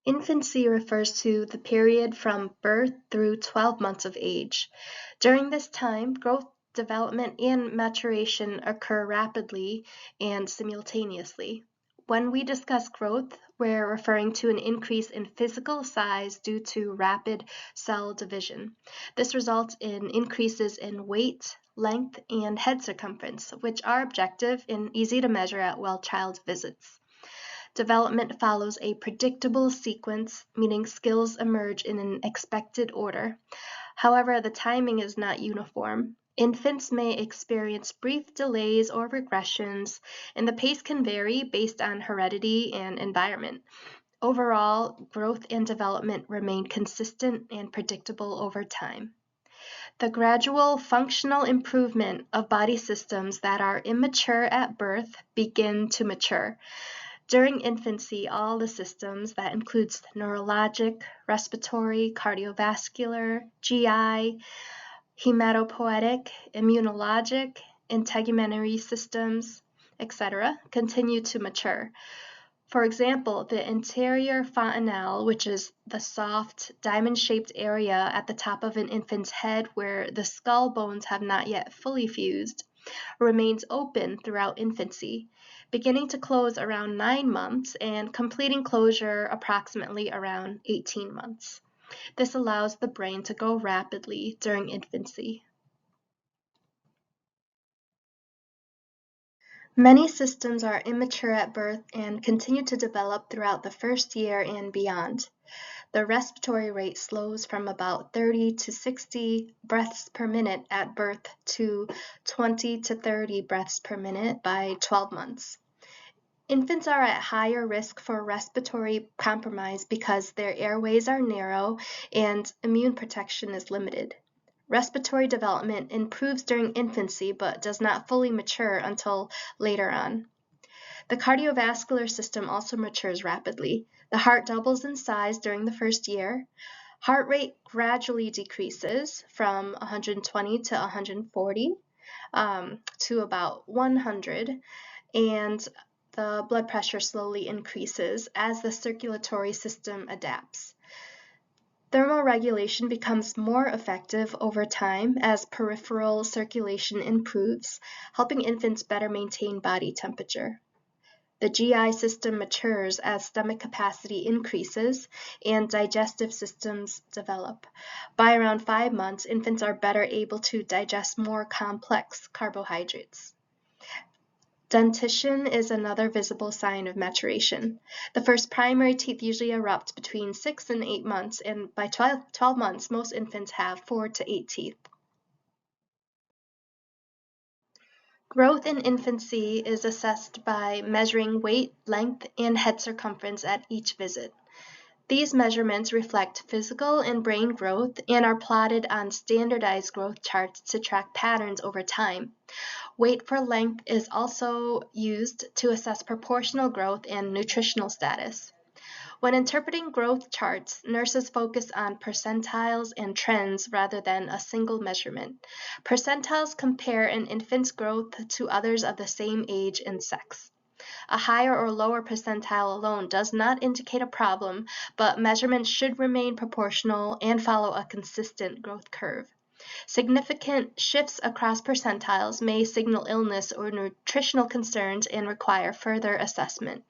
Infancy refers to the period from birth through 12 months of age. During this time, growth, development, and maturation occur rapidly and simultaneously. When we discuss growth, we're referring to an increase in physical size due to rapid cell division. This results in increases in weight, length, and head circumference, which are objective and easy to measure at well-child visits. Development follows a predictable sequence, meaning skills emerge in an expected order. However, the timing is not uniform. Infants may experience brief delays or regressions, and the pace can vary based on heredity and environment. Overall, growth and development remain consistent and predictable over time. The gradual functional improvement of body systems that are immature at birth begin to mature. During infancy, all the systems, that includes neurologic, respiratory, cardiovascular, GI, hematopoietic, immunologic, integumentary systems, etc., continue to mature. For example, the anterior fontanelle, which is the soft, diamond-shaped area at the top of an infant's head where the skull bones have not yet fully fused, remains open throughout infancy, beginning to close around 9 months and completing closure approximately around 18 months. This allows the brain to grow rapidly during infancy. Many systems are immature at birth and continue to develop throughout the first year and beyond. The respiratory rate slows from about 30 to 60 breaths per minute at birth to 20 to 30 breaths per minute by 12 months. Infants are at higher risk for respiratory compromise because their airways are narrow and immune protection is limited. Respiratory development improves during infancy but does not fully mature until later on. The cardiovascular system also matures rapidly. The heart doubles in size during the first year. Heart rate gradually decreases from 120 to 140 to about 100, and the blood pressure slowly increases as the circulatory system adapts. Thermoregulation becomes more effective over time as peripheral circulation improves, helping infants better maintain body temperature. The GI system matures as stomach capacity increases and digestive systems develop. By around 5 months, infants are better able to digest more complex carbohydrates. Dentition is another visible sign of maturation. The first primary teeth usually erupt between 6 and 8 months, and by 12 months, most infants have 4 to 8 teeth. Growth in infancy is assessed by measuring weight, length, and head circumference at each visit. These measurements reflect physical and brain growth and are plotted on standardized growth charts to track patterns over time. Weight for length is also used to assess proportional growth and nutritional status. When interpreting growth charts, nurses focus on percentiles and trends rather than a single measurement. Percentiles compare an infant's growth to others of the same age and sex. A higher or lower percentile alone does not indicate a problem, but measurements should remain proportional and follow a consistent growth curve. Significant shifts across percentiles may signal illness or nutritional concerns and require further assessment.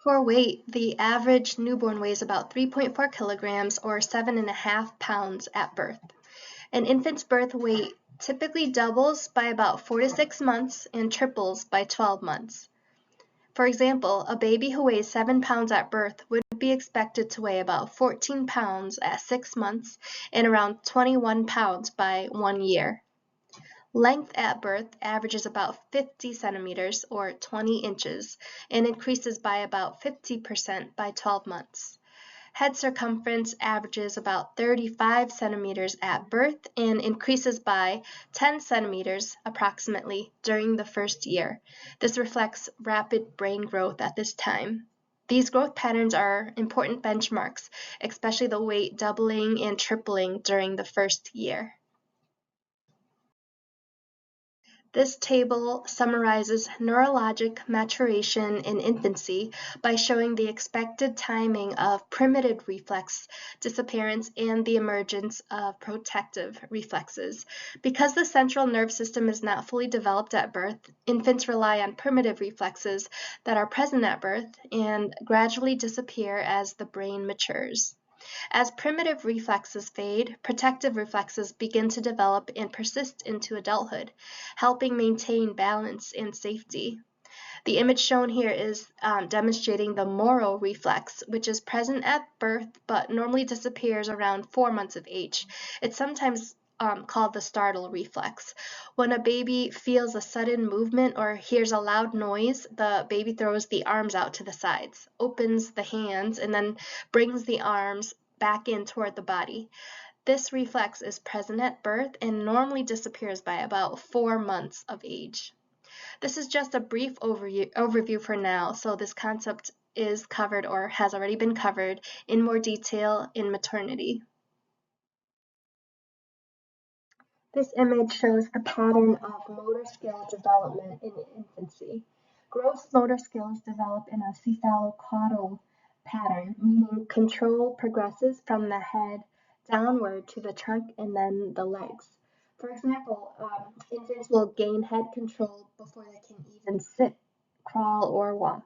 For weight, the average newborn weighs about 3.4 kilograms or 7.5 pounds at birth. An infant's birth weight typically doubles by about 4 to 6 months and triples by 12 months. For example, a baby who weighs 7 pounds at birth would be expected to weigh about 14 pounds at 6 months and around 21 pounds by 1 year. Length at birth averages about 50 centimeters or 20 inches and increases by about 50% by 12 months. Head circumference averages about 35 centimeters at birth and increases by 10 centimeters approximately during the first year. This reflects rapid brain growth at this time. These growth patterns are important benchmarks, especially the weight doubling and tripling during the first year. This table summarizes neurologic maturation in infancy by showing the expected timing of primitive reflex disappearance and the emergence of protective reflexes. Because the central nervous system is not fully developed at birth, infants rely on primitive reflexes that are present at birth and gradually disappear as the brain matures. As primitive reflexes fade, protective reflexes begin to develop and persist into adulthood, helping maintain balance and safety. The image shown here is demonstrating the Moro reflex, which is present at birth but normally disappears around 4 months of age. It's sometimes called the startle reflex. When a baby feels a sudden movement or hears a loud noise, the baby throws the arms out to the sides, opens the hands, and then brings the arms back in toward the body. This reflex is present at birth and normally disappears by about 4 months of age. This is just a brief overview for now, so this concept is covered or has already been covered in more detail in maternity. This image shows the pattern of motor skill development in infancy. Gross motor skills develop in a cephalocaudal pattern, meaning control progresses from the head downward to the trunk and then the legs. For example, infants will gain head control before they can even sit, crawl, or walk.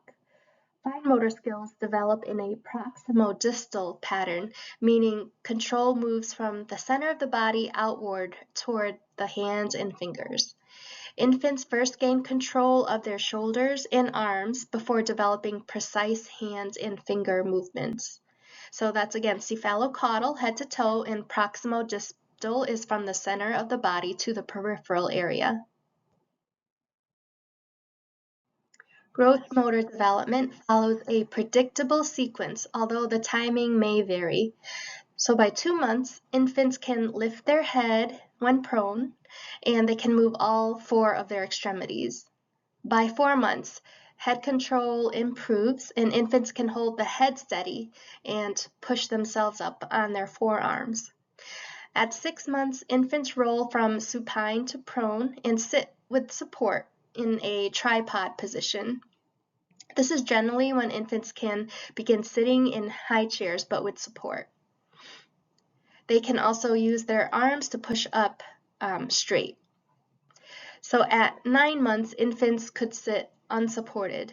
Fine motor skills develop in a proximo-distal pattern, meaning control moves from the center of the body outward toward the hands and fingers. Infants first gain control of their shoulders and arms before developing precise hands and finger movements. So that's again cephalocaudal, head to toe, and proximo-distal is from the center of the body to the peripheral area. Gross motor development follows a predictable sequence, although the timing may vary. So by 2 months, infants can lift their head when prone, and they can move all 4 of their extremities. By 4 months, head control improves, and infants can hold the head steady and push themselves up on their forearms. At 6 months, infants roll from supine to prone and sit with support in a tripod position. This is generally when infants can begin sitting in high chairs but with support. They can also use their arms to push up straight. So at 9 months, infants could sit unsupported.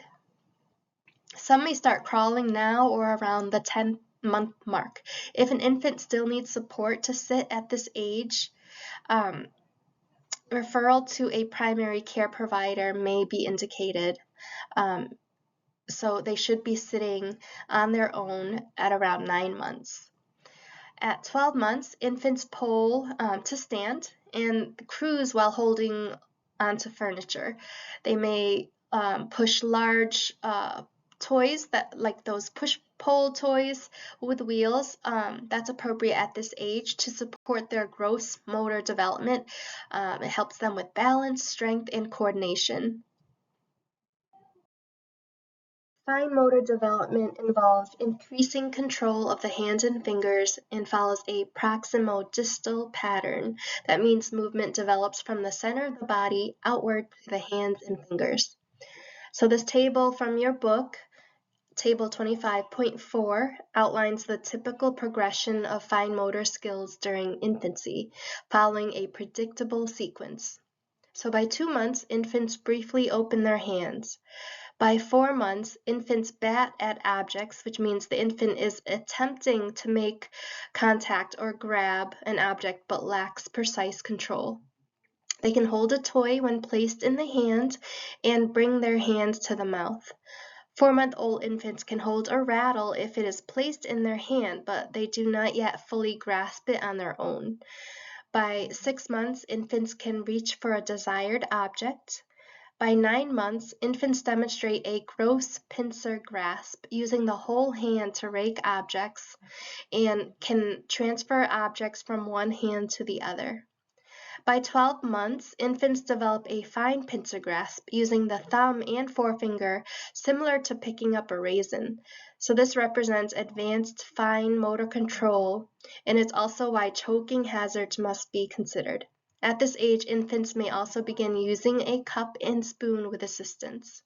Some may start crawling now or around the 10-month mark. If an infant still needs support to sit at this age, referral to a primary care provider may be indicated. So they should be sitting on their own at around 9 months. At 12 months, infants pole to stand and cruise while holding onto furniture. They may push large toys like those push-pull toys with wheels. That's appropriate at this age to support their gross motor development. It helps them with balance, strength, and coordination. Fine motor development involves increasing control of the hands and fingers and follows a proximo-distal pattern. That means movement develops from the center of the body outward to the hands and fingers. So this table from your book, Table 25.4, outlines the typical progression of fine motor skills during infancy, following a predictable sequence. So by 2 months, infants briefly open their hands. By 4 months, infants bat at objects, which means the infant is attempting to make contact or grab an object but lacks precise control. They can hold a toy when placed in the hand and bring their hands to the mouth. 4-month-old infants can hold a rattle if it is placed in their hand, but they do not yet fully grasp it on their own. By 6 months, infants can reach for a desired object. By 9 months, infants demonstrate a gross pincer grasp, using the whole hand to rake objects and can transfer objects from one hand to the other. By 12 months, infants develop a fine pincer grasp, using the thumb and forefinger, similar to picking up a raisin. So this represents advanced fine motor control, and it's also why choking hazards must be considered. At this age, infants may also begin using a cup and spoon with assistance.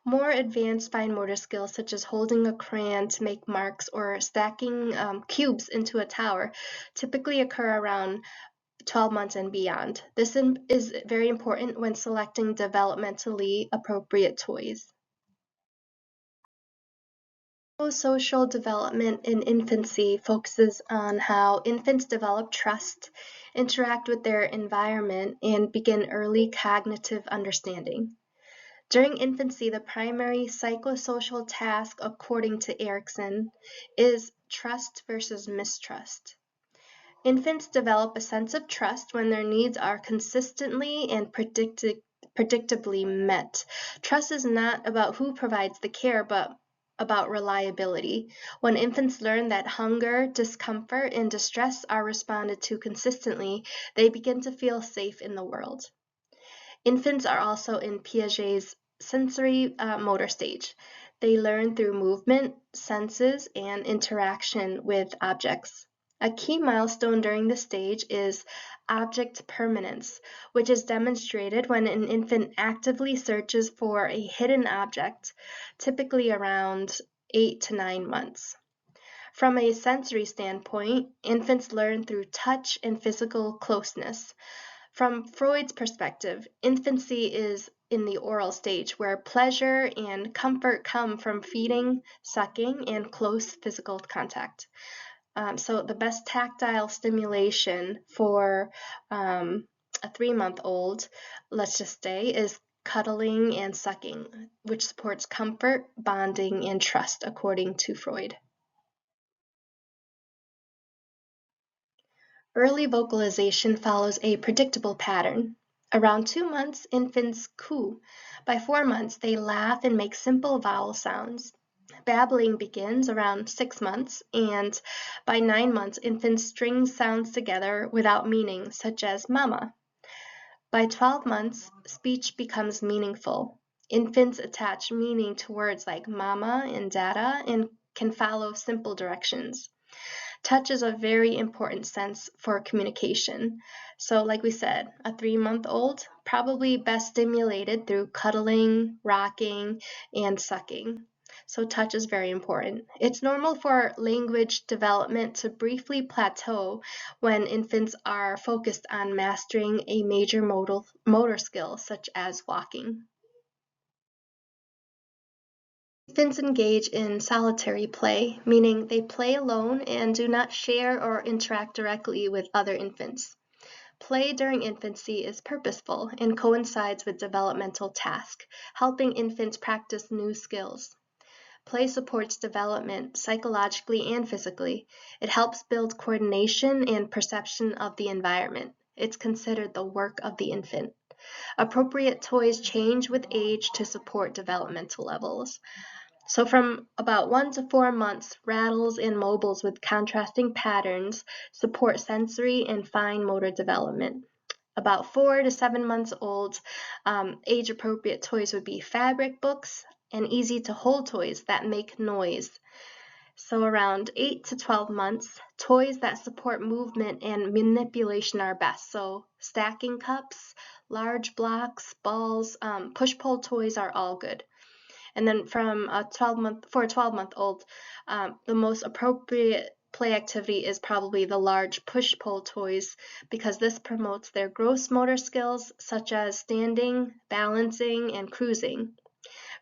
More advanced fine motor skills, such as holding a crayon to make marks or stacking cubes into a tower, typically occur around 12 months and beyond. This is very important when selecting developmentally appropriate toys. Social development in infancy focuses on how infants develop trust, interact with their environment, and begin early cognitive understanding. During infancy, the primary psychosocial task, according to Erikson, is trust versus mistrust. Infants develop a sense of trust when their needs are consistently and predictably met. Trust is not about who provides the care, but about reliability. When infants learn that hunger, discomfort, and distress are responded to consistently, they begin to feel safe in the world. Infants are also in Piaget's sensory motor stage. They learn through movement, senses, and interaction with objects. A key milestone during this stage is object permanence, which is demonstrated when an infant actively searches for a hidden object, typically around 8 to 9 months. From a sensory standpoint, infants learn through touch and physical closeness. From Freud's perspective, infancy is in the oral stage, where pleasure and comfort come from feeding, sucking, and close physical contact. So the best tactile stimulation for a 3-month-old, let's just say, is cuddling and sucking, which supports comfort, bonding, and trust, according to Freud. Early vocalization follows a predictable pattern. Around 2 months, infants coo. By 4 months, they laugh and make simple vowel sounds. Babbling begins around 6 months, and by 9 months, infants string sounds together without meaning, such as mama. By 12 months, speech becomes meaningful. Infants attach meaning to words like mama and dada and can follow simple directions. Touch is a very important sense for communication. So like we said, a 3-month-old probably best stimulated through cuddling, rocking, and sucking. So touch is very important. It's normal for language development to briefly plateau when infants are focused on mastering a major motor skill such as walking. Infants engage in solitary play, meaning they play alone and do not share or interact directly with other infants. Play during infancy is purposeful and coincides with developmental tasks, helping infants practice new skills. Play supports development psychologically and physically. It helps build coordination and perception of the environment. It's considered the work of the infant. Appropriate toys change with age to support developmental levels. So from about 1 to 4 months, rattles and mobiles with contrasting patterns support sensory and fine motor development. About 4 to 7 months old, age-appropriate toys would be fabric books and easy-to-hold toys that make noise. So around 8 to 12 months, toys that support movement and manipulation are best. So stacking cups, large blocks, balls, push-pull toys are all good. And then from a 12-month-old, the most appropriate play activity is probably the large push-pull toys because this promotes their gross motor skills such as standing, balancing, and cruising.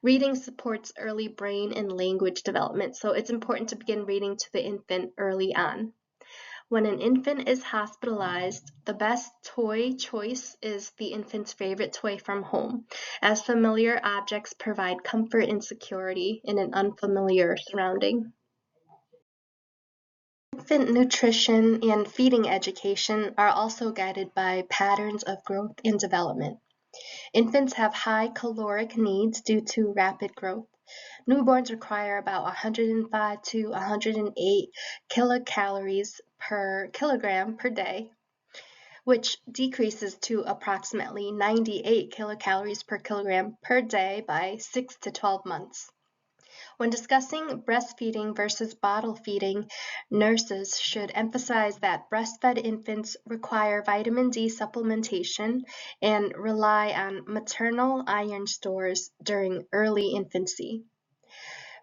Reading supports early brain and language development, so it's important to begin reading to the infant early on. When an infant is hospitalized, the best toy choice is the infant's favorite toy from home, as familiar objects provide comfort and security in an unfamiliar surrounding. Infant nutrition and feeding education are also guided by patterns of growth and development. Infants have high caloric needs due to rapid growth. Newborns require about 105 to 108 kilocalories per kilogram per day, which decreases to approximately 98 kilocalories per kilogram per day by 6 to 12 months. When discussing breastfeeding versus bottle feeding, nurses should emphasize that breastfed infants require vitamin D supplementation and rely on maternal iron stores during early infancy.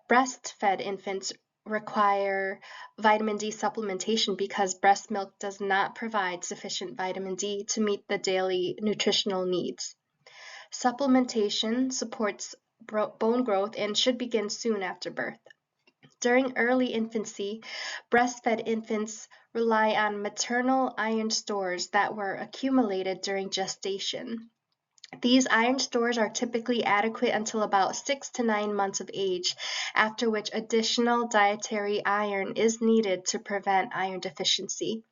Breastfed infants require vitamin D supplementation because breast milk does not provide sufficient vitamin D to meet the daily nutritional needs. Supplementation supports bone growth and should begin soon after birth. During early infancy, breastfed infants rely on maternal iron stores that were accumulated during gestation. These iron stores are typically adequate until about 6 to 9 months of age, after which additional dietary iron is needed to prevent iron deficiency.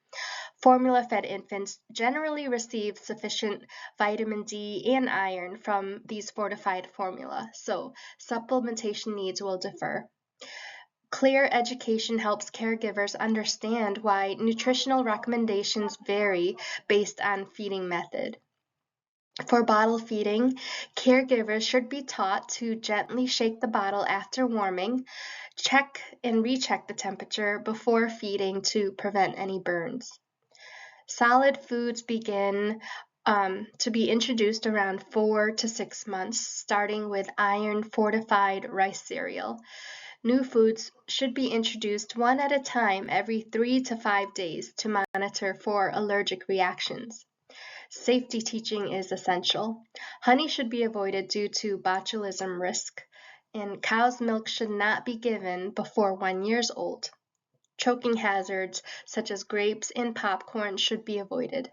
Formula-fed infants generally receive sufficient vitamin D and iron from these fortified formula, so supplementation needs will differ. Clear education helps caregivers understand why nutritional recommendations vary based on feeding method. For bottle feeding, caregivers should be taught to gently shake the bottle after warming, check and recheck the temperature before feeding to prevent any burns. Solid foods begin to be introduced around 4 to 6 months, starting with iron-fortified rice cereal. New foods should be introduced one at a time every 3 to 5 days to monitor for allergic reactions. Safety teaching is essential. Honey should be avoided due to botulism risk, and cow's milk should not be given before 1 year old. Choking hazards such as grapes and popcorn should be avoided.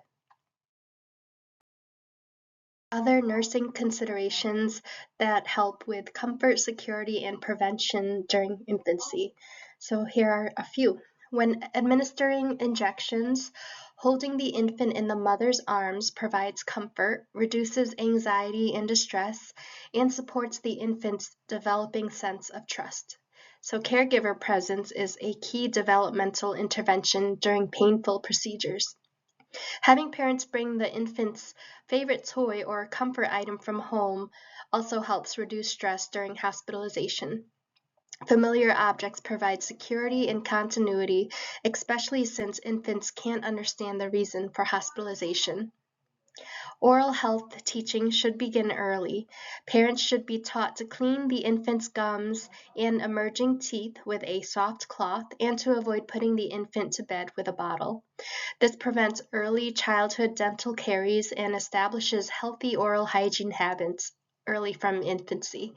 Other nursing considerations that help with comfort, security, and prevention during infancy. So here are a few. When administering injections, holding the infant in the mother's arms provides comfort, reduces anxiety and distress, and supports the infant's developing sense of trust. So caregiver presence is a key developmental intervention during painful procedures. Having parents bring the infant's favorite toy or comfort item from home also helps reduce stress during hospitalization. Familiar objects provide security and continuity, especially since infants can't understand the reason for hospitalization. Oral health teaching should begin early. Parents should be taught to clean the infant's gums and emerging teeth with a soft cloth and to avoid putting the infant to bed with a bottle. This prevents early childhood dental caries and establishes healthy oral hygiene habits early from infancy.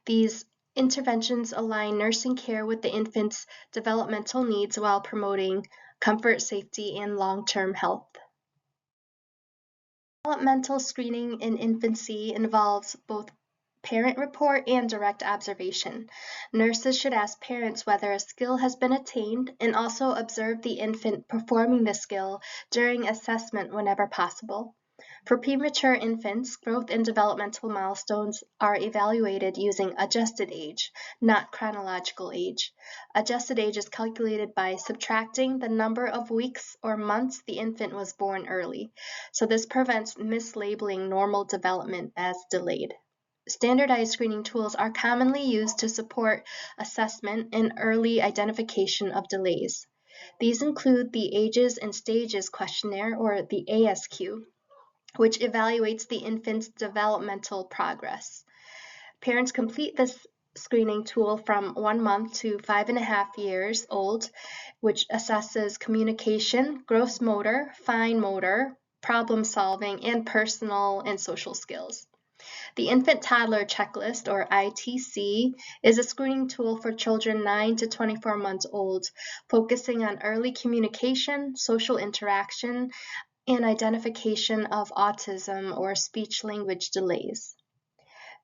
These interventions align nursing care with the infant's developmental needs while promoting comfort, safety, and long-term health. Developmental screening in infancy involves both parent report and direct observation. Nurses should ask parents whether a skill has been attained and also observe the infant performing the skill during assessment whenever possible. For premature infants, growth and developmental milestones are evaluated using adjusted age, not chronological age. Adjusted age is calculated by subtracting the number of weeks or months the infant was born early, so this prevents mislabeling normal development as delayed. Standardized screening tools are commonly used to support assessment and early identification of delays. These include the Ages and Stages Questionnaire, or the ASQ, which evaluates the infant's developmental progress. Parents complete this screening tool from 1 month to 5.5 years old, which assesses communication, gross motor, fine motor, problem solving, and personal and social skills. The Infant Toddler Checklist, or ITC, is a screening tool for children 9 to 24 months old, focusing on early communication, social interaction, and identification of autism or speech-language delays.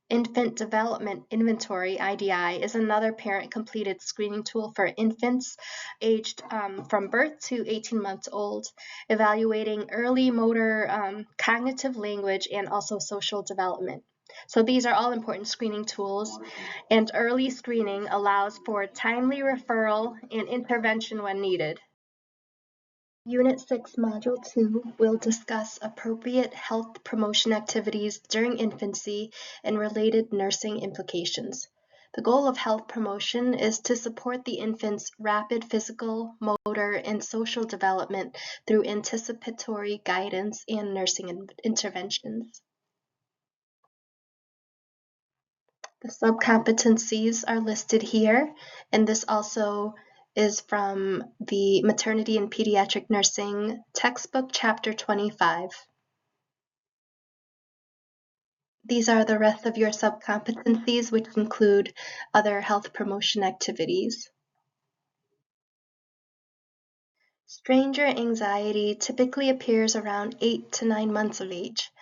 Infant Development Inventory, IDI, is another parent-completed screening tool for infants aged from birth to 18 months old, evaluating early motor, cognitive language, and also social development. So these are all important screening tools, and early screening allows for timely referral and intervention when needed. Unit 6, Module 2 will discuss appropriate health promotion activities during infancy and related nursing implications. The goal of health promotion is to support the infant's rapid physical, motor, and social development through anticipatory guidance and nursing interventions. The subcompetencies are listed here, and this also is from the Maternity and Pediatric Nursing textbook, chapter 25. These are the rest of your subcompetencies, which include other health promotion activities. Stranger anxiety typically appears around 8 to 9 months of age.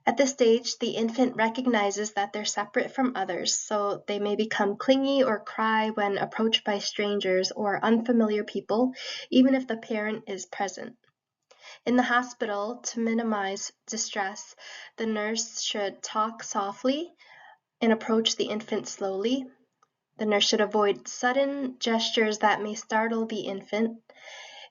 At this stage, the infant recognizes that they're separate from others, so they may become clingy or cry when approached by strangers or unfamiliar people, even if the parent is present. In the hospital, to minimize distress, the nurse should talk softly and approach the infant slowly. The nurse should avoid sudden gestures that may startle the infant.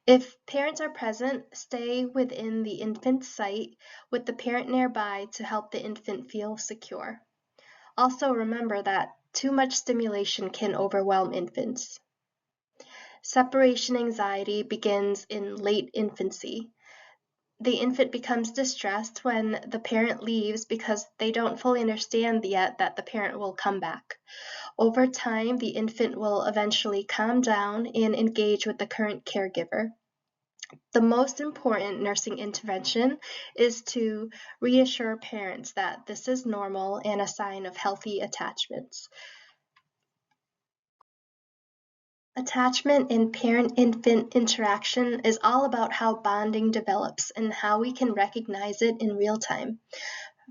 If parents are present, stay within the infant's sight with the parent nearby to help the infant feel secure. Also remember that too much stimulation can overwhelm infants. Separation anxiety begins in late infancy. The infant becomes distressed when the parent leaves because they don't fully understand yet that the parent will come back. Over time, the infant will eventually calm down and engage with the current caregiver. The most important nursing intervention is to reassure parents that this is normal and a sign of healthy attachments. Attachment and parent-infant interaction is all about how bonding develops and how we can recognize it in real time.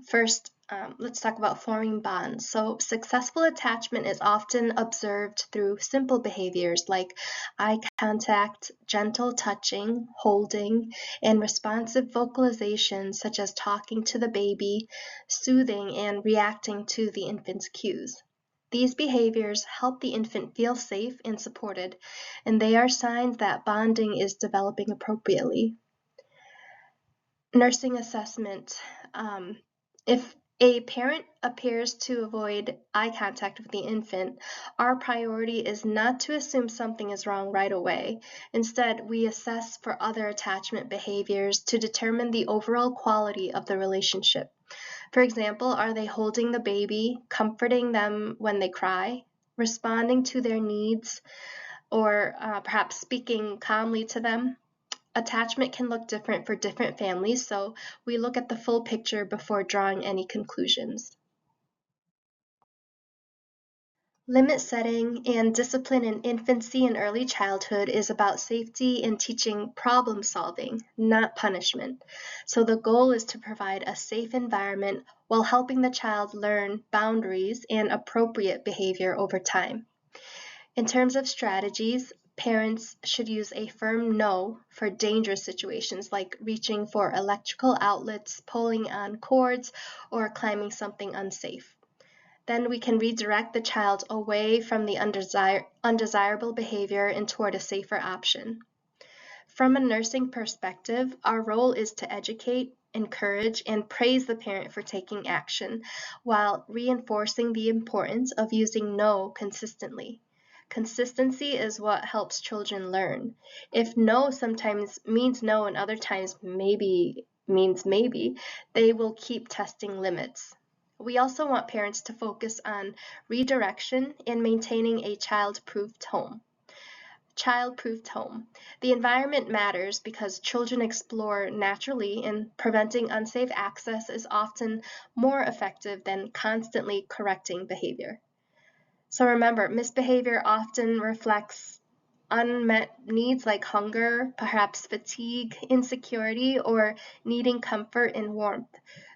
First, let's talk about forming bonds. So successful attachment is often observed through simple behaviors like eye contact, gentle touching, holding, and responsive vocalization such as talking to the baby, soothing, and reacting to the infant's cues. These behaviors help the infant feel safe and supported, and they are signs that bonding is developing appropriately. Nursing assessment. If a parent appears to avoid eye contact with the infant, our priority is not to assume something is wrong right away. Instead, we assess for other attachment behaviors to determine the overall quality of the relationship. For example, are they holding the baby, comforting them when they cry, responding to their needs, or perhaps speaking calmly to them? Attachment can look different for different families, so we look at the full picture before drawing any conclusions. Limit setting and discipline in infancy and early childhood is about safety and teaching problem solving, not punishment. So the goal is to provide a safe environment while helping the child learn boundaries and appropriate behavior over time. In terms of strategies, parents should use a firm no for dangerous situations like reaching for electrical outlets, pulling on cords, or climbing something unsafe. Then we can redirect the child away from the undesirable behavior and toward a safer option. From a nursing perspective, our role is to educate, encourage, and praise the parent for taking action while reinforcing the importance of using no consistently. Consistency is what helps children learn. If no sometimes means no and other times maybe means maybe, they will keep testing limits. We also want parents to focus on redirection and maintaining a child-proofed home. Child-proofed home. The environment matters because children explore naturally, and preventing unsafe access is often more effective than constantly correcting behavior. So remember, misbehavior often reflects unmet needs like hunger, perhaps fatigue, insecurity, or needing comfort and warmth.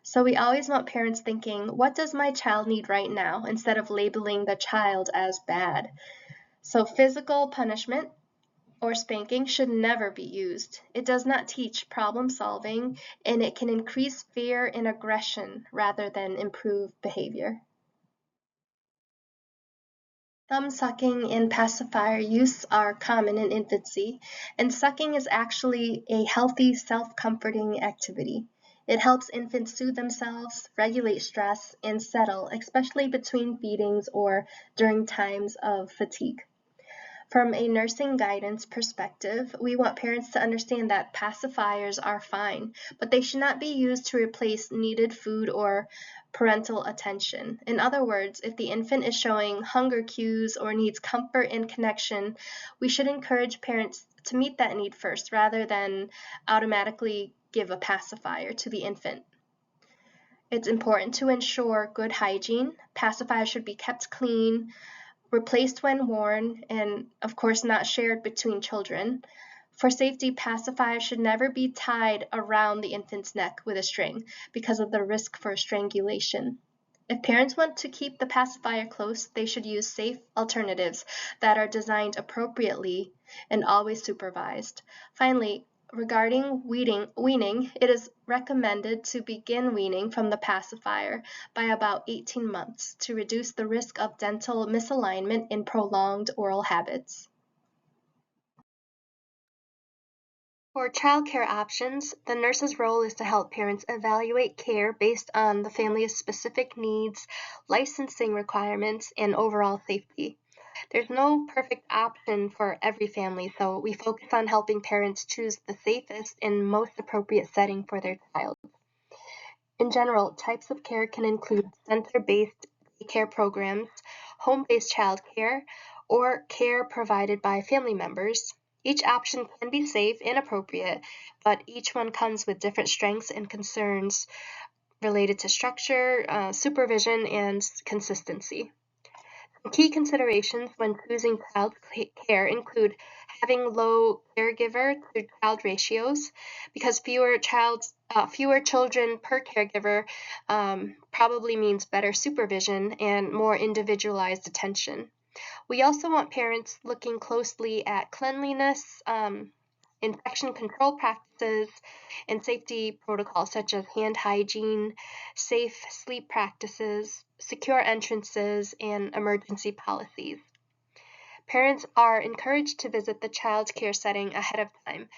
So we always want parents thinking, what does my child need right now, instead of labeling the child as bad. So physical punishment or spanking should never be used. It does not teach problem solving, and it can increase fear and aggression rather than improve behavior. Thumb sucking and pacifier use are common in infancy, and sucking is actually a healthy self-comforting activity. It helps infants soothe themselves, regulate stress, and settle, especially between feedings or during times of fatigue. From a nursing guidance perspective, we want parents to understand that pacifiers are fine, but they should not be used to replace needed food or parental attention. In other words, if the infant is showing hunger cues or needs comfort and connection, we should encourage parents to meet that need first rather than automatically give a pacifier to the infant. It's important to ensure good hygiene. Pacifiers should be kept clean, replaced when worn, and of course not shared between children. For safety, pacifiers should never be tied around the infant's neck with a string because of the risk for strangulation. If parents want to keep the pacifier close, they should use safe alternatives that are designed appropriately and always supervised. Finally, regarding weaning, it is recommended to begin weaning from the pacifier by about 18 months to reduce the risk of dental misalignment in prolonged oral habits. For childcare options, the nurse's role is to help parents evaluate care based on the family's specific needs, licensing requirements, and overall safety. There's no perfect option for every family, so we focus on helping parents choose the safest and most appropriate setting for their child. In general, types of care can include center-based daycare programs, home-based childcare, or care provided by family members. Each option can be safe and appropriate, but each one comes with different strengths and concerns related to structure, supervision, and consistency. Key considerations when choosing child care include having low caregiver to child ratios, because fewer children per caregiver probably means better supervision and more individualized attention. We also want parents looking closely at cleanliness, infection control practices, and safety protocols such as hand hygiene, safe sleep practices, secure entrances, and emergency policies. Parents are encouraged to visit the child care setting ahead of time.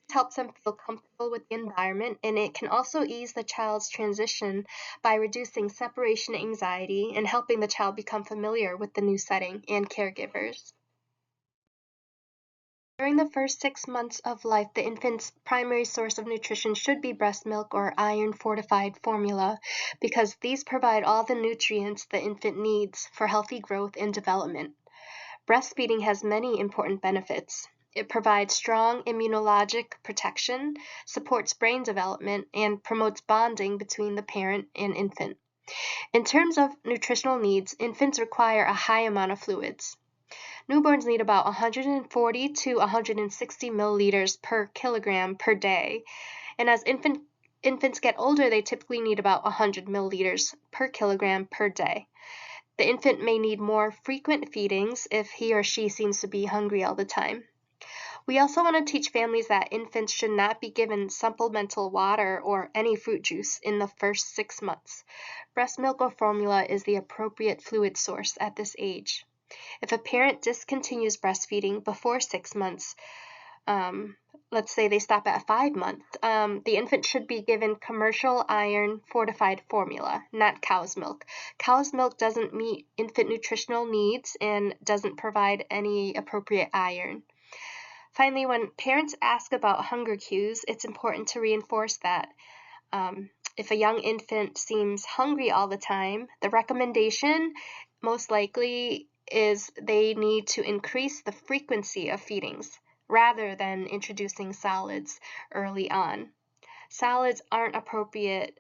This helps them feel comfortable with the environment, and it can also ease the child's transition by reducing separation anxiety and helping the child become familiar with the new setting and caregivers. During the first 6 months of life, the infant's primary source of nutrition should be breast milk or iron fortified formula because these provide all the nutrients the infant needs for healthy growth and development. Breastfeeding has many important benefits. It provides strong immunologic protection, supports brain development, and promotes bonding between the parent and infant. In terms of nutritional needs, infants require a high amount of fluids. Newborns need about 140 to 160 milliliters per kilogram per day, and as infants get older, they typically need about 100 milliliters per kilogram per day. The infant may need more frequent feedings if he or she seems to be hungry all the time. We also want to teach families that infants should not be given supplemental water or any fruit juice in the first 6 months. Breast milk or formula is the appropriate fluid source at this age. If a parent discontinues breastfeeding before 6 months, let's say they stop at 5 months, the infant should be given commercial iron fortified formula, not cow's milk. Cow's milk doesn't meet infant nutritional needs and doesn't provide any appropriate iron. Finally, when parents ask about hunger cues, it's important to reinforce that if a young infant seems hungry all the time, the recommendation most likely is they need to increase the frequency of feedings rather than introducing solids early on. Solids aren't appropriate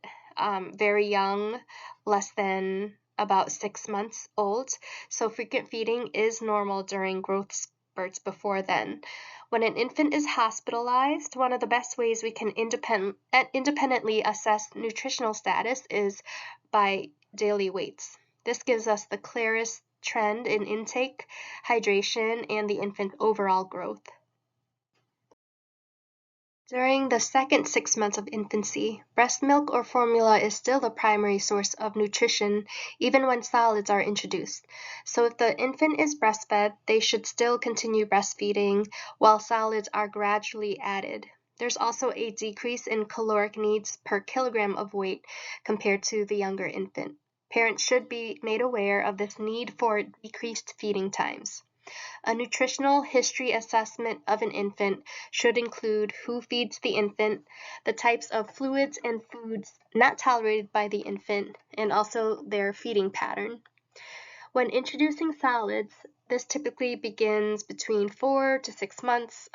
very young, less than about 6 months old, so frequent feeding is normal during growth spurts before then. When an infant is hospitalized, one of the best ways we can independently assess nutritional status is by daily weights. This gives us the clearest trend in intake, hydration, and the infant's overall growth. During the second 6 months of infancy, breast milk or formula is still the primary source of nutrition even when solids are introduced. So if the infant is breastfed, they should still continue breastfeeding while solids are gradually added. There's also a decrease in caloric needs per kilogram of weight compared to the younger infant. Parents should be made aware of this need for decreased feeding times. A nutritional history assessment of an infant should include who feeds the infant, the types of fluids and foods not tolerated by the infant, and also their feeding pattern. When introducing solids, this typically begins between 4 to 6 months,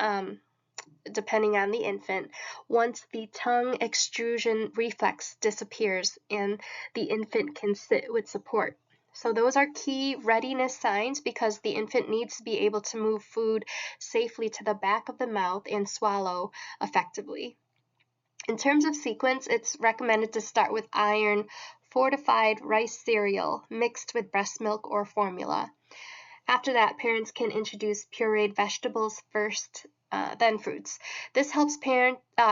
depending on the infant, once the tongue extrusion reflex disappears and the infant can sit with support. So those are key readiness signs because the infant needs to be able to move food safely to the back of the mouth and swallow effectively. In terms of sequence, it's recommended to start with iron fortified rice cereal mixed with breast milk or formula. After that, parents can introduce pureed vegetables first, then fruits. This helps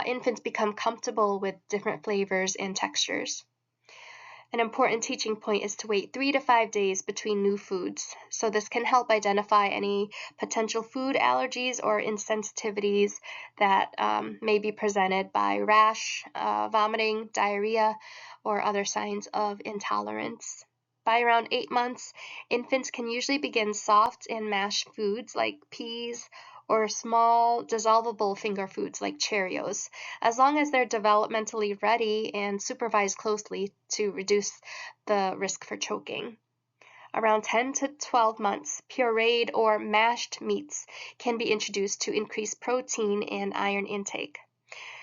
infants become comfortable with different flavors and textures. An important teaching point is to wait 3 to 5 days between new foods. So this can help identify any potential food allergies or insensitivities that may be presented by rash, vomiting, diarrhea, or other signs of intolerance. By around 8 months, infants can usually begin soft and mashed foods like peas or small dissolvable finger foods like Cheerios, as long as they're developmentally ready and supervised closely to reduce the risk for choking. Around 10 to 12 months, pureed or mashed meats can be introduced to increase protein and iron intake.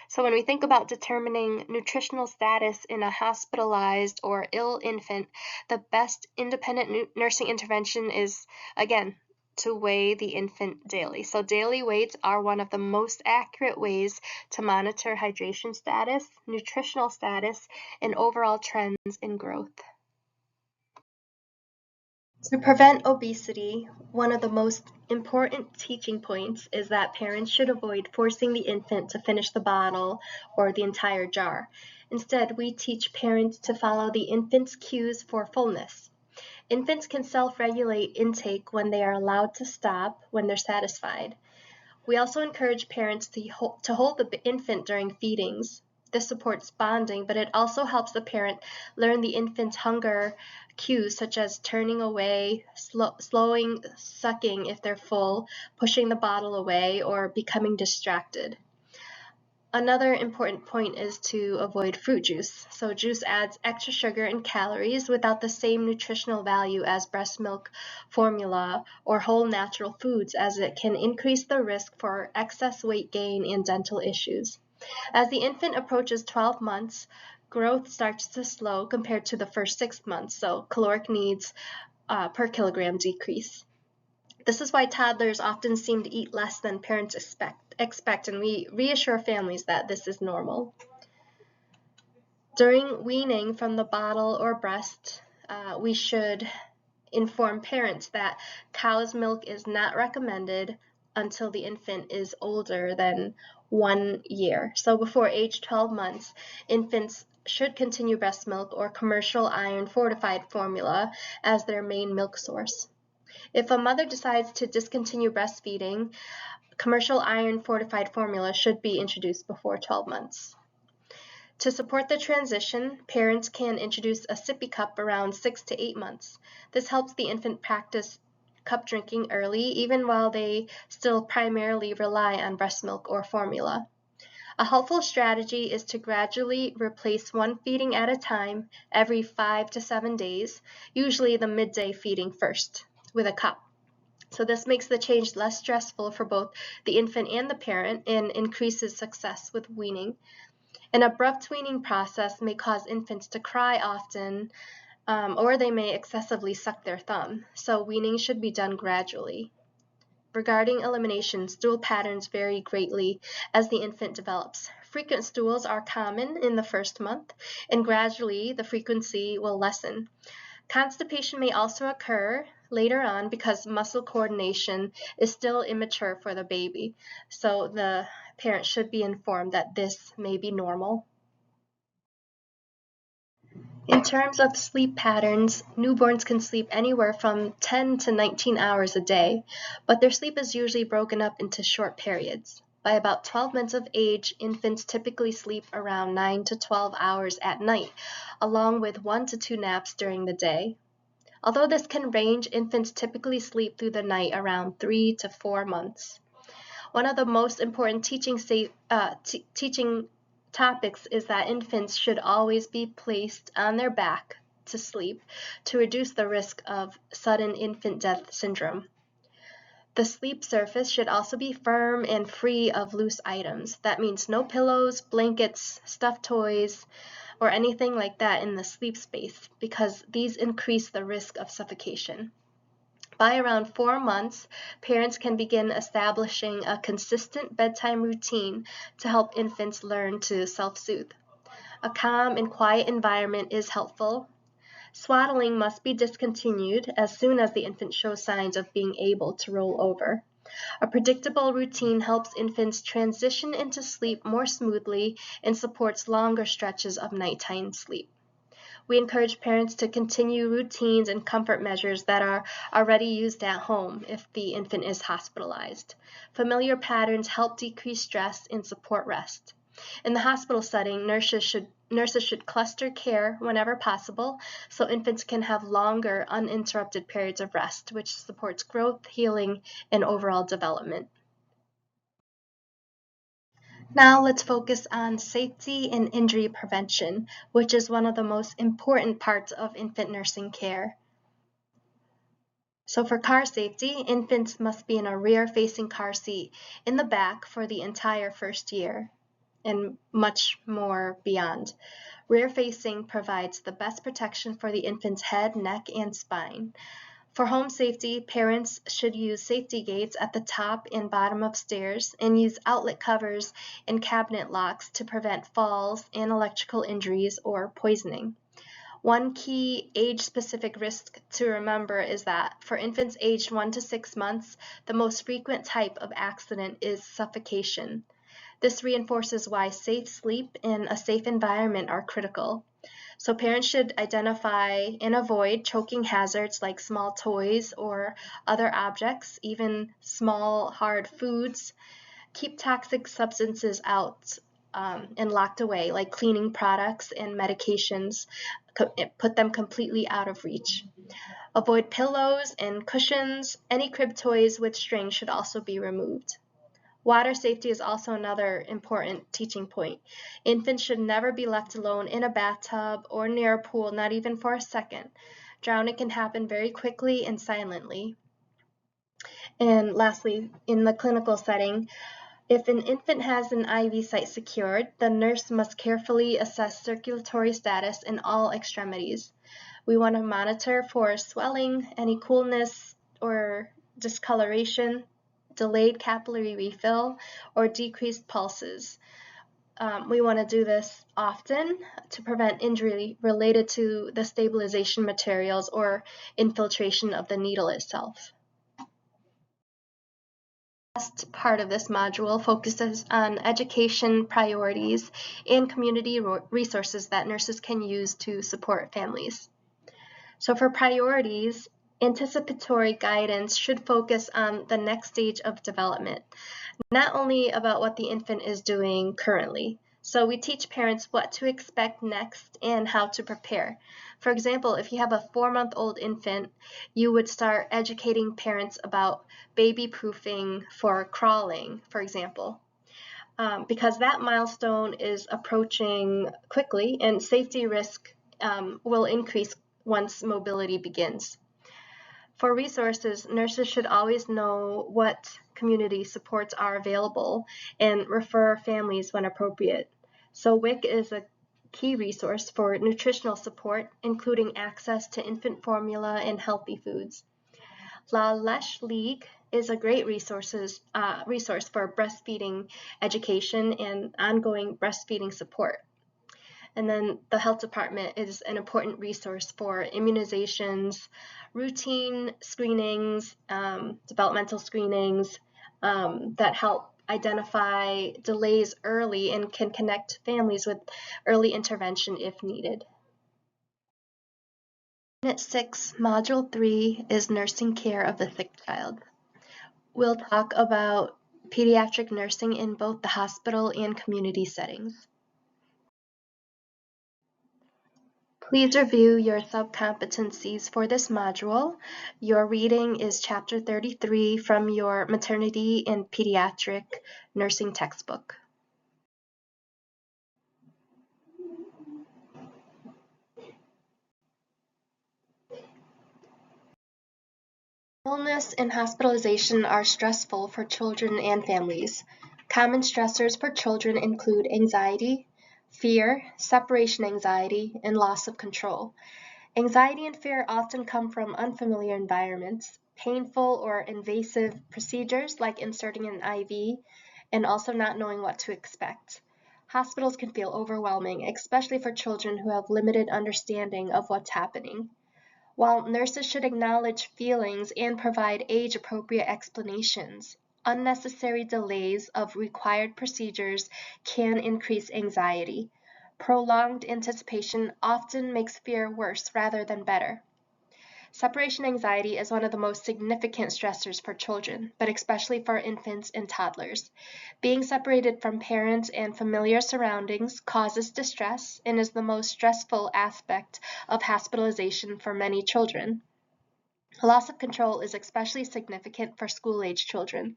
So when we think about determining nutritional status in a hospitalized or ill infant, the best independent nursing intervention is, again, to weigh the infant daily. So daily weights are one of the most accurate ways to monitor hydration status, nutritional status, and overall trends in growth. To prevent obesity, one of the most important teaching points is that parents should avoid forcing the infant to finish the bottle or the entire jar. Instead, we teach parents to follow the infant's cues for fullness. Infants can self-regulate intake when they are allowed to stop when they're satisfied. We also encourage parents to hold the infant during feedings. This supports bonding, but it also helps the parent learn the infant's hunger cues, such as turning away, slowing sucking if they're full, pushing the bottle away, or becoming distracted. Another important point is to avoid fruit juice. So juice adds extra sugar and calories without the same nutritional value as breast milk, formula, or whole natural foods, as it can increase the risk for excess weight gain and dental issues. As the infant approaches 12 months, growth starts to slow compared to the first 6 months, so caloric needs per kilogram decrease. This is why toddlers often seem to eat less than parents expect, and we reassure families that this is normal. During weaning from the bottle or breast, we should inform parents that cow's milk is not recommended until the infant is older than 1 year. So before age 12 months, infants should continue breast milk or commercial iron fortified formula as their main milk source. If a mother decides to discontinue breastfeeding, commercial iron fortified formula should be introduced before 12 months. To support the transition, parents can introduce a sippy cup around 6 to 8 months. This helps the infant practice cup drinking early, even while they still primarily rely on breast milk or formula. A helpful strategy is to gradually replace one feeding at a time every 5 to 7 days, usually the midday feeding first, with a cup. So this makes the change less stressful for both the infant and the parent and increases success with weaning. An abrupt weaning process may cause infants to cry often, or they may excessively suck their thumb, so weaning should be done gradually. Regarding elimination, stool patterns vary greatly as the infant develops. Frequent stools are common in the first month, and gradually the frequency will lessen. Constipation may also occur later on because muscle coordination is still immature for the baby, so the parent should be informed that this may be normal. In terms of sleep patterns, newborns can sleep anywhere from 10 to 19 hours a day, but their sleep is usually broken up into short periods. By about 12 months of age, infants typically sleep around 9 to 12 hours at night, along with 1 to 2 naps during the day. Although this can range, infants typically sleep through the night around 3 to 4 months. One of the most important teaching topics is that infants should always be placed on their back to sleep to reduce the risk of sudden infant death syndrome. The sleep surface should also be firm and free of loose items. That means no pillows, blankets, stuffed toys, or anything like that in the sleep space, because these increase the risk of suffocation. By around 4 months, parents can begin establishing a consistent bedtime routine to help infants learn to self-soothe. A calm and quiet environment is helpful. Swaddling must be discontinued as soon as the infant shows signs of being able to roll over. A predictable routine helps infants transition into sleep more smoothly and supports longer stretches of nighttime sleep. We encourage parents to continue routines and comfort measures that are already used at home if the infant is hospitalized. Familiar patterns help decrease stress and support rest. In the hospital setting, nurses should cluster care whenever possible so infants can have longer, uninterrupted periods of rest, which supports growth, healing, and overall development. Now let's focus on safety and injury prevention, which is one of the most important parts of infant nursing care. So for car safety, infants must be in a rear-facing car seat in the back for the entire first year, and much more beyond. Rear-facing provides the best protection for the infant's head, neck, and spine. For home safety, parents should use safety gates at the top and bottom of stairs and use outlet covers and cabinet locks to prevent falls and electrical injuries or poisoning. One key age-specific risk to remember is that for infants aged 1 to 6 months, the most frequent type of accident is suffocation. This reinforces why safe sleep and a safe environment are critical. So parents should identify and avoid choking hazards like small toys or other objects, even small hard foods. Keep toxic substances out and locked away, like cleaning products and medications. Put them completely out of reach. Avoid pillows and cushions. Any crib toys with strings should also be removed. Water safety is also another important teaching point. Infants should never be left alone in a bathtub or near a pool, not even for a second. Drowning can happen very quickly and silently. And lastly, in the clinical setting, if an infant has an IV site secured, the nurse must carefully assess circulatory status in all extremities. We want to monitor for swelling, any coolness or discoloration, delayed capillary refill, or decreased pulses. We want to do this often to prevent injury related to the stabilization materials or infiltration of the needle itself. The last part of this module focuses on education priorities and community resources that nurses can use to support families. So for priorities, anticipatory guidance should focus on the next stage of development, not only about what the infant is doing currently. So we teach parents what to expect next and how to prepare. For example, if you have a 4-month-old infant, you would start educating parents about baby proofing for crawling, for example. Because that milestone is approaching quickly and safety risk will increase once mobility begins. For resources, nurses should always know what community supports are available and refer families when appropriate. So WIC is a key resource for nutritional support, including access to infant formula and healthy foods. La Leche League is a great resource for breastfeeding education and ongoing breastfeeding support. And then the health department is an important resource for immunizations, routine screenings, developmental screenings that help identify delays early and can connect families with early intervention if needed. Unit 6, Module 3 is nursing care of the sick child. We'll talk about pediatric nursing in both the hospital and community settings. Please review your sub-competencies for this module. Your reading is Chapter 33 from your Maternity and Pediatric Nursing textbook. Illness and hospitalization are stressful for children and families. Common stressors for children include anxiety, fear, separation anxiety, and loss of control. Anxiety and fear often come from unfamiliar environments, painful or invasive procedures like inserting an IV, and also not knowing what to expect. Hospitals can feel overwhelming, especially for children who have limited understanding of what's happening. While nurses should acknowledge feelings and provide age-appropriate explanations, unnecessary delays of required procedures can increase anxiety. Prolonged anticipation often makes fear worse rather than better. Separation anxiety is one of the most significant stressors for children, but especially for infants and toddlers. Being separated from parents and familiar surroundings causes distress and is the most stressful aspect of hospitalization for many children. Loss of control is especially significant for school-age children.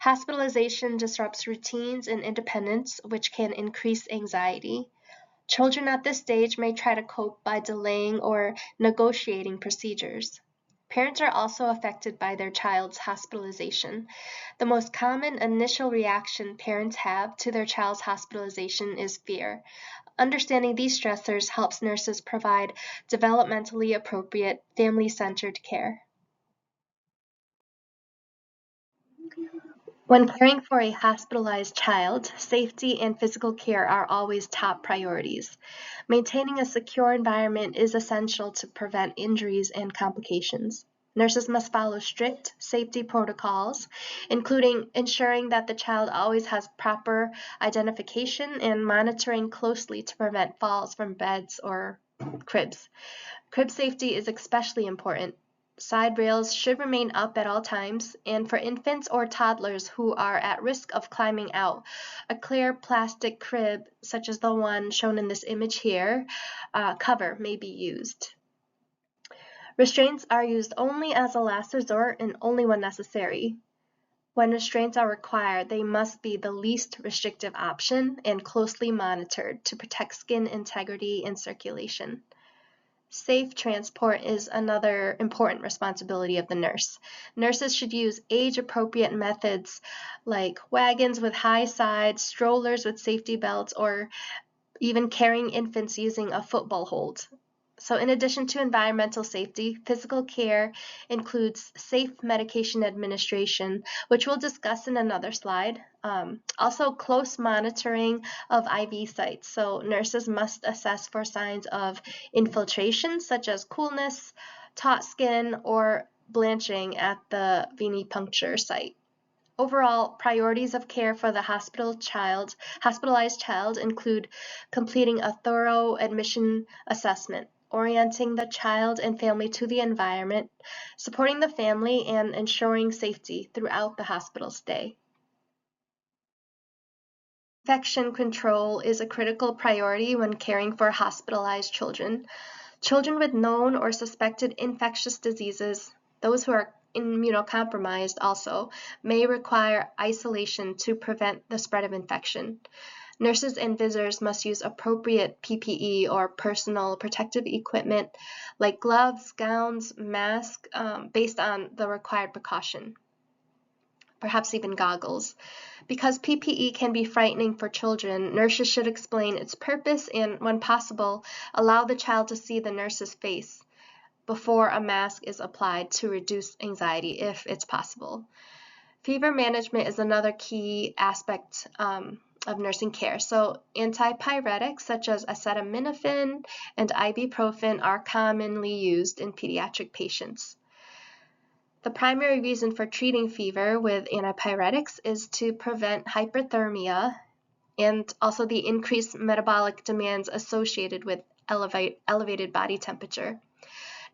Hospitalization disrupts routines and independence, which can increase anxiety. Children at this stage may try to cope by delaying or negotiating procedures. Parents are also affected by their child's hospitalization. The most common initial reaction parents have to their child's hospitalization is fear. Understanding these stressors helps nurses provide developmentally appropriate, family-centered care. When caring for a hospitalized child, safety and physical care are always top priorities. Maintaining a secure environment is essential to prevent injuries and complications. Nurses must follow strict safety protocols, including ensuring that the child always has proper identification and monitoring closely to prevent falls from beds or cribs. Crib safety is especially important. Side rails should remain up at all times, and for infants or toddlers who are at risk of climbing out, a clear plastic crib, such as the one shown in this image here, cover may be used. Restraints are used only as a last resort and only when necessary. When restraints are required, they must be the least restrictive option and closely monitored to protect skin integrity and circulation. Safe transport is another important responsibility of the nurse. Nurses should use age-appropriate methods like wagons with high sides, strollers with safety belts, or even carrying infants using a football hold. So in addition to environmental safety, physical care includes safe medication administration, which we'll discuss in another slide. Also close monitoring of IV sites. So nurses must assess for signs of infiltration, such as coolness, taut skin, or blanching at the venipuncture site. Overall, priorities of care for the hospitalized child include completing a thorough admission assessment, orienting the child and family to the environment, supporting the family, and ensuring safety throughout the hospital stay. Infection control is a critical priority when caring for hospitalized children. Children with known or suspected infectious diseases, those who are immunocompromised also, may require isolation to prevent the spread of infection. Nurses and visitors must use appropriate PPE or personal protective equipment like gloves, gowns, masks, based on the required precaution, perhaps even goggles. Because PPE can be frightening for children, nurses should explain its purpose and, when possible, allow the child to see the nurse's face before a mask is applied to reduce anxiety if it's possible. Fever management is another key aspect of nursing care. So antipyretics such as acetaminophen and ibuprofen are commonly used in pediatric patients. The primary reason for treating fever with antipyretics is to prevent hyperthermia and also the increased metabolic demands associated with elevated body temperature.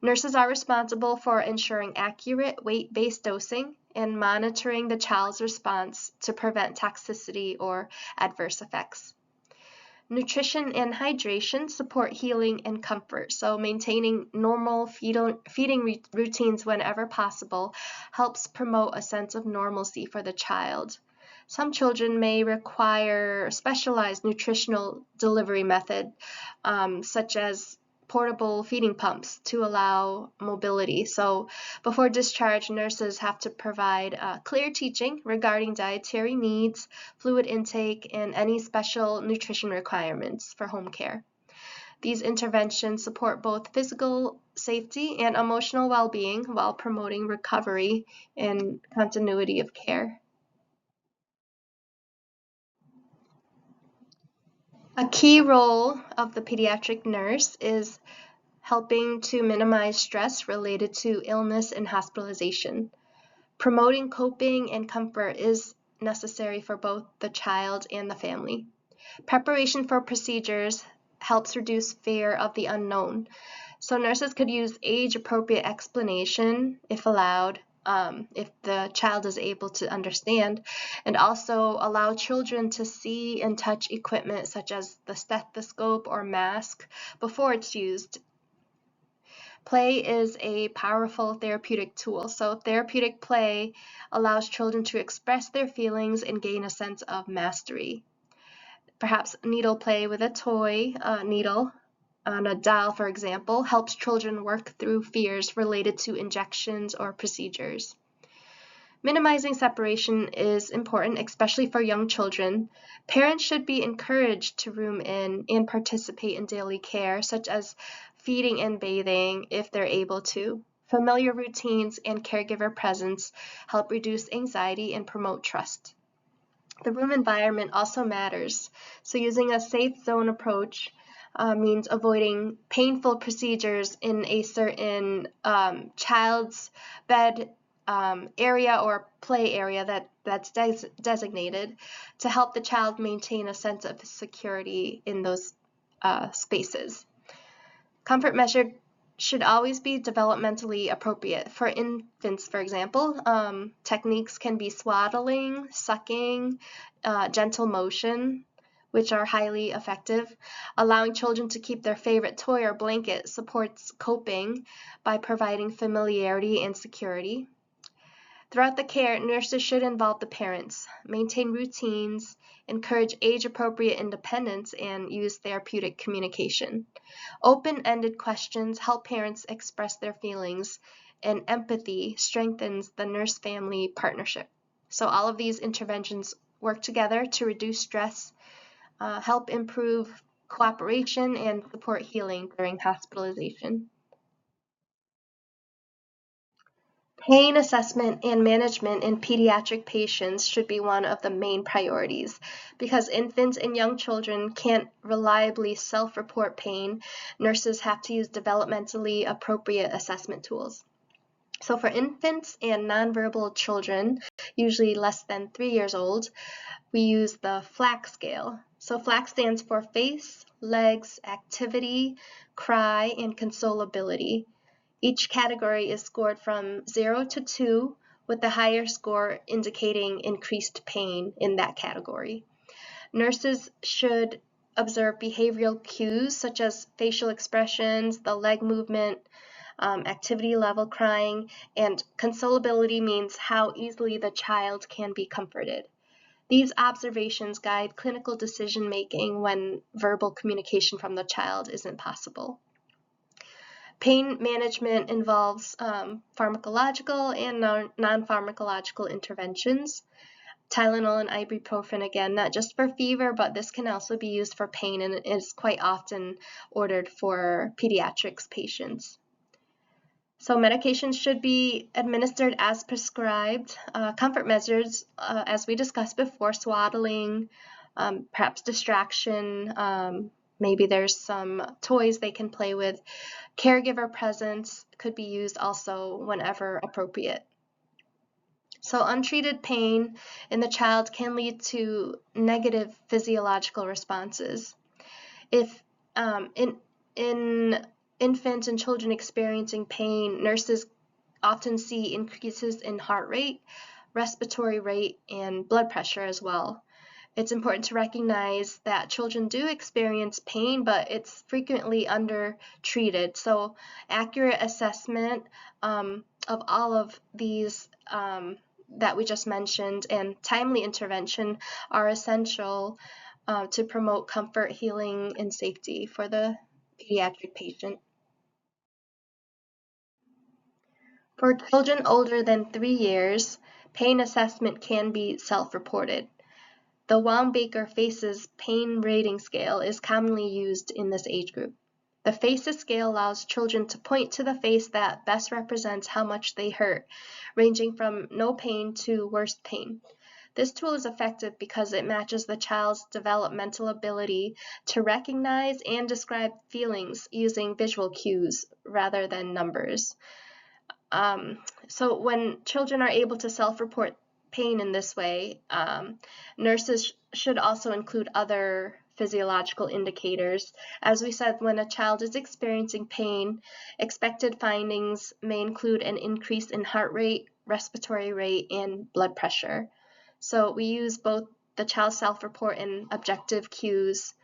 Nurses are responsible for ensuring accurate weight-based dosing and monitoring the child's response to prevent toxicity or adverse effects. Nutrition and hydration support healing and comfort, so maintaining normal feeding routines whenever possible helps promote a sense of normalcy for the child. Some children may require specialized nutritional delivery method, such as portable feeding pumps to allow mobility. So before discharge, nurses have to provide clear teaching regarding dietary needs, fluid intake, and any special nutrition requirements for home care. These interventions support both physical safety and emotional well-being while promoting recovery and continuity of care. A key role of the pediatric nurse is helping to minimize stress related to illness and hospitalization. Promoting coping and comfort is necessary for both the child and the family. Preparation for procedures helps reduce fear of the unknown. So nurses could use age-appropriate explanation, if allowed, if the child is able to understand, and also allow children to see and touch equipment such as the stethoscope or mask before it's used. Play is a powerful therapeutic tool. So therapeutic play allows children to express their feelings and gain a sense of mastery. Perhaps needle play with a toy needle on a doll, for example, helps children work through fears related to injections or procedures. Minimizing separation is important, especially for young children. Parents should be encouraged to room in and participate in daily care, such as feeding and bathing if they're able to. Familiar routines and caregiver presence help reduce anxiety and promote trust. The room environment also matters, so using a safe zone approach means avoiding painful procedures in a certain child's bed area or play area that's designated to help the child maintain a sense of security in those spaces. Comfort measure should always be developmentally appropriate. For infants, for example, techniques can be swaddling, sucking, gentle motion, which are highly effective. Allowing children to keep their favorite toy or blanket supports coping by providing familiarity and security. Throughout the care, nurses should involve the parents, maintain routines, encourage age-appropriate independence, and use therapeutic communication. Open-ended questions help parents express their feelings, and empathy strengthens the nurse-family partnership. So all of these interventions work together to reduce stress, help improve cooperation, and support healing during hospitalization. Pain assessment and management in pediatric patients should be one of the main priorities. Because infants and young children can't reliably self-report pain, nurses have to use developmentally appropriate assessment tools. So for infants and nonverbal children, usually less than 3 years old, we use the FLAC scale. So FLAC stands for face, legs, activity, cry, and consolability. Each category is scored from 0 to 2, with the higher score indicating increased pain in that category. Nurses should observe behavioral cues such as facial expressions, the leg movement, activity level, crying, and consolability means how easily the child can be comforted. These observations guide clinical decision making when verbal communication from the child isn't possible. Pain management involves pharmacological and non-pharmacological interventions. Tylenol and ibuprofen, again, not just for fever, but this can also be used for pain and is quite often ordered for pediatrics patients. So medications should be administered as prescribed. Comfort measures, as we discussed before, swaddling, perhaps distraction, maybe there's some toys they can play with. Caregiver presence could be used also whenever appropriate. So untreated pain in the child can lead to negative physiological responses. If in infants and children experiencing pain, nurses often see increases in heart rate, respiratory rate, and blood pressure as well. It's important to recognize that children do experience pain, but it's frequently undertreated. So accurate assessment of all of these that we just mentioned and timely intervention are essential to promote comfort, healing, and safety for the pediatric patient. For children older than 3 years, pain assessment can be self-reported. The Wong-Baker FACES pain rating scale is commonly used in this age group. The FACES scale allows children to point to the face that best represents how much they hurt, ranging from no pain to worst pain. This tool is effective because it matches the child's developmental ability to recognize and describe feelings using visual cues rather than numbers. So when children are able to self-report pain in this way, nurses should also include other physiological indicators. As we said, when a child is experiencing pain, expected findings may include an increase in heart rate, respiratory rate, and blood pressure. So we use both the child self-report and objective cues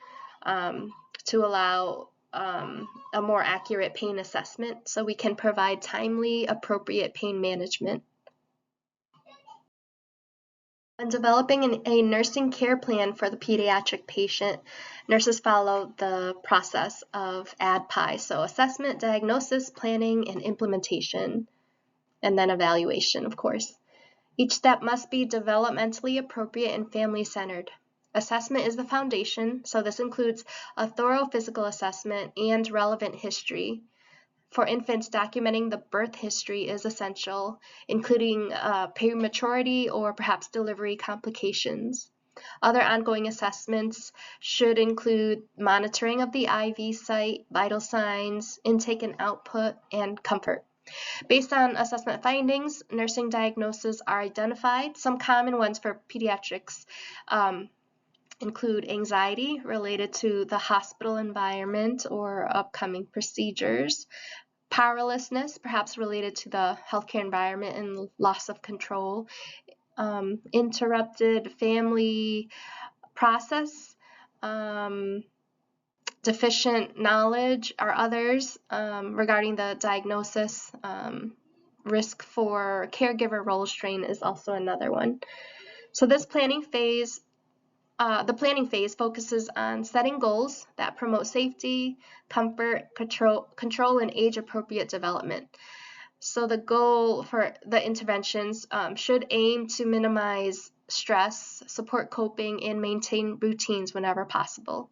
to allow a more accurate pain assessment so we can provide timely, appropriate pain management. When developing a nursing care plan for the pediatric patient, nurses follow the process of ADPI, so assessment, diagnosis, planning, and implementation, and then evaluation, of course. Each step must be developmentally appropriate and family-centered. Assessment is the foundation, so this includes a thorough physical assessment and relevant history. For infants, documenting the birth history is essential, including prematurity or perhaps delivery complications. Other ongoing assessments should include monitoring of the IV site, vital signs, intake and output, and comfort. Based on assessment findings, nursing diagnoses are identified. Some common ones for pediatrics include anxiety related to the hospital environment or upcoming procedures, powerlessness, perhaps related to the healthcare environment and loss of control, interrupted family process, deficient knowledge are others regarding the diagnosis. Risk for caregiver role strain is also another one. So this planning phase, the planning phase focuses on setting goals that promote safety, comfort, control, and age-appropriate development. So the goal for the interventions should aim to minimize stress, support coping, and maintain routines whenever possible.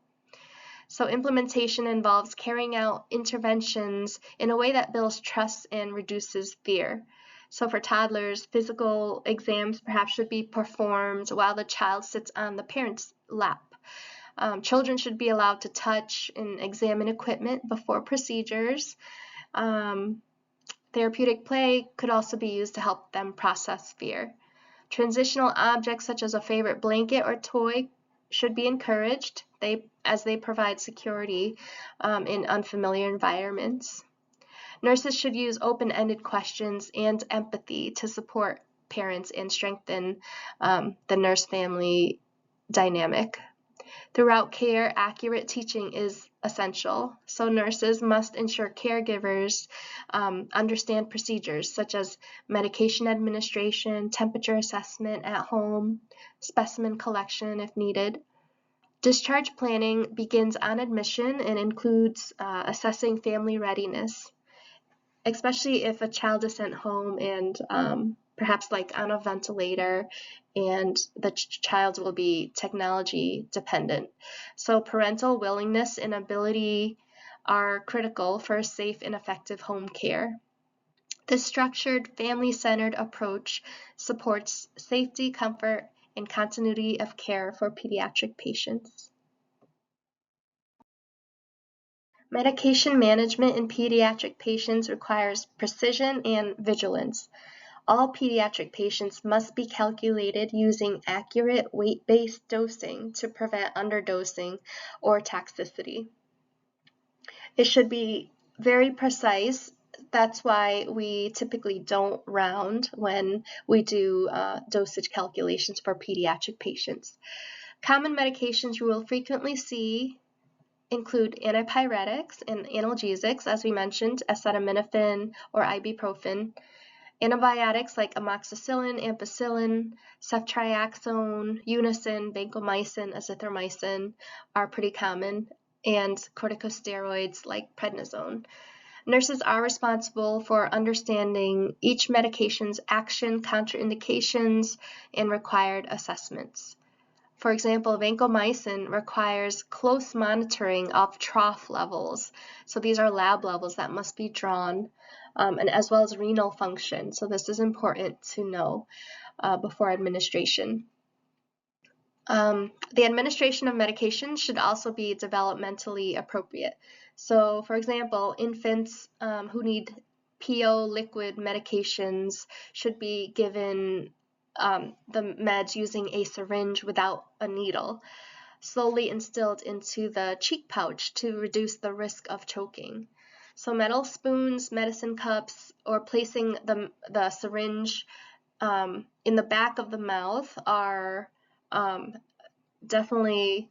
So implementation involves carrying out interventions in a way that builds trust and reduces fear. So for toddlers, physical exams perhaps should be performed while the child sits on the parent's lap. Children should be allowed to touch and examine equipment before procedures. Therapeutic play could also be used to help them process fear. Transitional objects such as a favorite blanket or toy should be encouraged as they provide security in unfamiliar environments. Nurses should use open-ended questions and empathy to support parents and strengthen the nurse-family dynamic. Throughout care, accurate teaching is essential, so nurses must ensure caregivers understand procedures such as medication administration, temperature assessment at home, specimen collection if needed. Discharge planning begins on admission and includes assessing family readiness, especially if a child is sent home and perhaps like on a ventilator and the child will be technology dependent. So parental willingness and ability are critical for a safe and effective home care. This structured, family-centered approach supports safety, comfort, and continuity of care for pediatric patients. Medication management in pediatric patients requires precision and vigilance. All pediatric patients must be calculated using accurate weight-based dosing to prevent underdosing or toxicity. It should be very precise That's why we typically don't round when we do dosage calculations for pediatric patients. Common medications you will frequently see include antipyretics and analgesics, as we mentioned, acetaminophen or ibuprofen. Antibiotics like amoxicillin, ampicillin, ceftriaxone, Unicin, vancomycin, azithromycin are pretty common, and corticosteroids like prednisone. Nurses are responsible for understanding each medication's action, contraindications, and required assessments. For example, vancomycin requires close monitoring of trough levels. So these are lab levels that must be drawn, and as well as renal function. So this is important to know before administration. The administration of medication should also be developmentally appropriate. So, for example, infants who need PO liquid medications should be given the meds using a syringe without a needle, slowly instilled into the cheek pouch to reduce the risk of choking. So metal spoons, medicine cups, or placing the syringe in the back of the mouth are definitely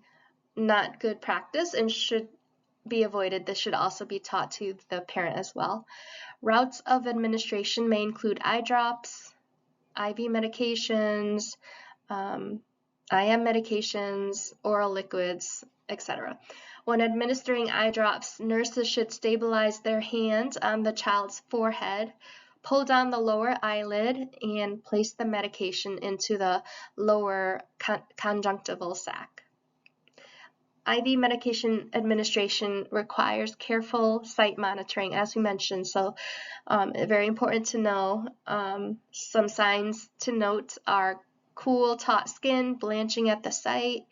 not good practice and should be avoided. This should also be taught to the parent as well. Routes of administration may include eye drops, IV medications, IM medications, oral liquids, etc. When administering eye drops, nurses should stabilize their hands on the child's forehead, pull down the lower eyelid, and place the medication into the lower conjunctival sac. IV medication administration requires careful site monitoring, as we mentioned, so very important to know. Some signs to note are cool, taut skin, blanching at the site,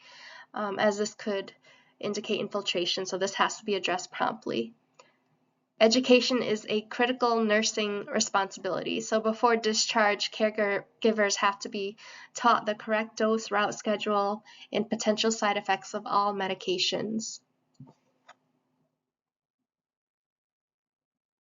as this could indicate infiltration, so this has to be addressed promptly. Education is a critical nursing responsibility, so before discharge, caregivers have to be taught the correct dose, route schedule, and potential side effects of all medications.